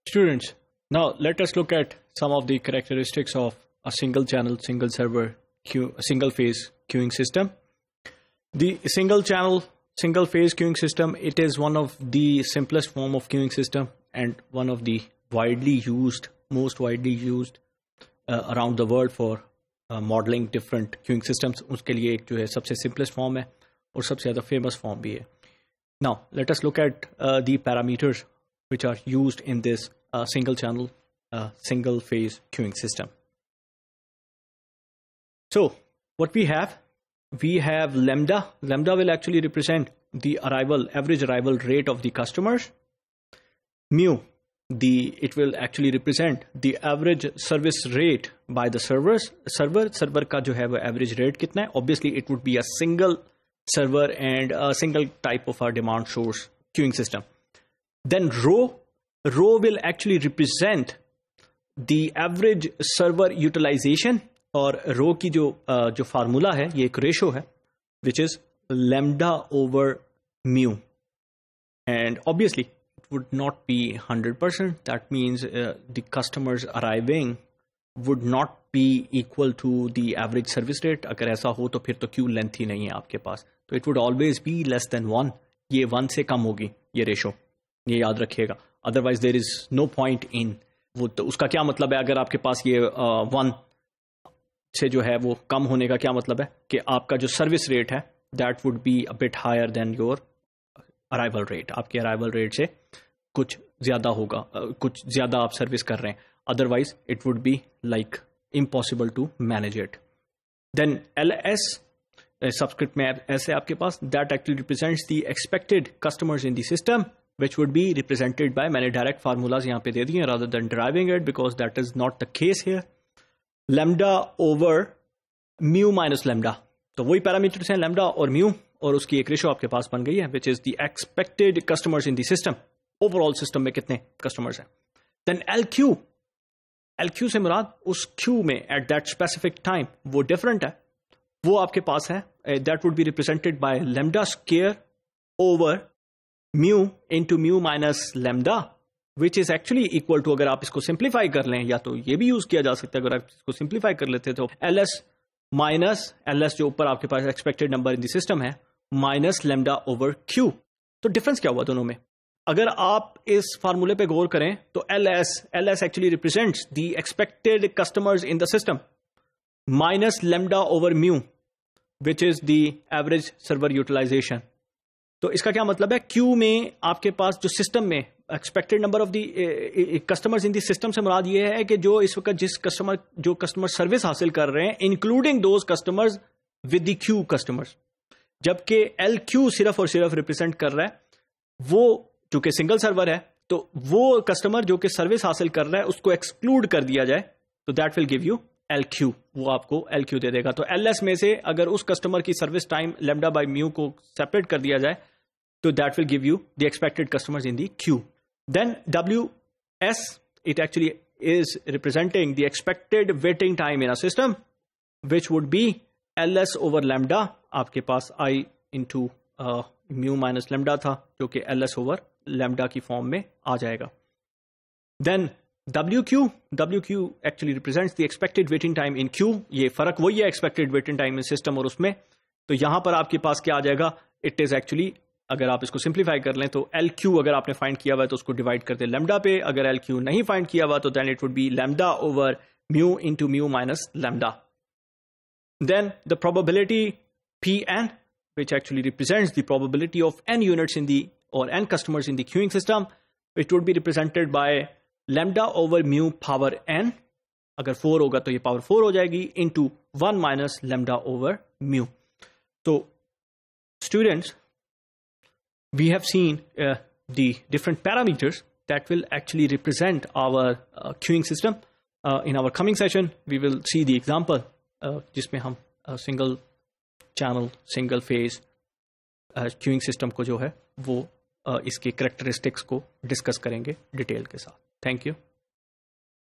Students, now let us look at some of the characteristics of a single channel, single server, single phase queuing system. The single channel, single phase queuing system, it is one of the simplest form of queuing system and one of the most widely used around the world for modeling different queuing systems. उसके लिए एक जो है सबसे simplest form है और सबसे ज़्यादा famous form भी है. Now let us look at the parameters which are used in this single channel, single phase queuing system. So what we have lambda. Lambda will actually represent the average arrival rate of the customers. Mu, it will actually represent the average service rate by the servers. Server का जो है वो average rate कितना है? Obviously it would be a single server and a single type of a demand source queuing system. Then rho will actually represent the average server utilization, और rho की जो formula है ये एक रेशो है which is lambda over mu, and obviously it would not be 100%. That means the customers arriving would not be equal to the average service rate. अगर ऐसा हो तो फिर तो क्यू लेंथ ही नहीं है आपके पास, तो it would always be less than 1. ये 1 से कम होगी ये रेशो, ये याद रखिएगा. Otherwise there is no point in वो. तो उसका क्या मतलब है? अगर आपके पास ये 1 से जो है वो कम होने का क्या मतलब है कि आपका जो सर्विस रेट है that would be a bit higher than your arrival rate. आपके अराइवल रेट से कुछ ज्यादा होगा, कुछ ज्यादा आप सर्विस कर रहे हैं. Otherwise it would be like impossible to manage it. Then LS subscript में ऐसे आपके पास that actually represents the expected customers in the system which would be represented by, मैंने डायरेक्ट फार्मूलाज यहाँ पे दे दिए rather than deriving it because that is not the case here. lambda over mu minus lambda, तो वही parameters हैं lambda और mu, और उसकी एक रेशो आपके पास बन गई है which is the expected customers in the system. Overall system में कितने कस्टमर्स हैं. Then LQ से मुराद उस Q में at that specific time वो डिफरेंट है, वो आपके पास है. That would be represented by lambda square over mu into mu minus lambda, which is actually equal to, अगर आप इसको सिंप्लीफाई कर लें, या तो ये भी यूज किया जा सकता है अगर आप इसको सिंप्लीफाई कर लेते तो LS माइनस LS जो ऊपर आपके पास expected number in the system है माइनस lambda ओवर Q. तो डिफरेंस क्या हुआ दोनों में? अगर आप इस फार्मूले पे गौर करें तो LS actually represents the expected customers in the system minus lambda over mu which is the average server utilization. तो इसका क्या मतलब है? क्यू में आपके पास जो सिस्टम में expected number of the customers in the system से मुराद ये है कि जो इस वक्त जो कस्टमर सर्विस हासिल कर रहे हैं including those customers with the Q customers. जबकि LQ सिर्फ और सिर्फ रिप्रेजेंट कर रहा है वो चूंकि सिंगल सर्वर है तो वो कस्टमर जो कि सर्विस हासिल कर रहा है उसको एक्सक्लूड कर दिया जाए तो that will give you LQ, वो आपको LQ दे देगा. तो LS में से अगर उस कस्टमर की service time lambda by mu को सेपरेट कर दिया जाए तो that will give you the expected customers in the queue. Then WS, it actually is representing the expected waiting time in a system, which would be LS over lambda. आपके पास I into mu minus lambda था जो कि LS over lambda की form में आ जाएगा. Then WQ actually represents the expected waiting time in queue. ये फर्क वही है expected waiting time in system और उसमें. तो यहां पर आपके पास क्या आ जाएगा? It is actually, अगर आप इसको सिंप्लीफाई कर लें तो LQ अगर आपने फाइंड किया हुआ है तो उसको डिवाइड कर दे lambda पे. अगर LQ नहीं फाइंड किया हुआ तो then it would be lambda over mu into mu minus lambda. Then the probability Pn, which actually represents the probability of n units in the or n customers in the queuing system, it would be represented by lambda over mu power n. अगर 4 होगा तो ये power 4 हो जाएगी into 1 minus lambda over mu. So students, we have seen the different parameters that will actually represent our queuing system. In our coming session, we will see the example जिसमें हम single channel, single phase queuing system को जो है वो इसके characteristics को discuss करेंगे detail के साथ. Thank you.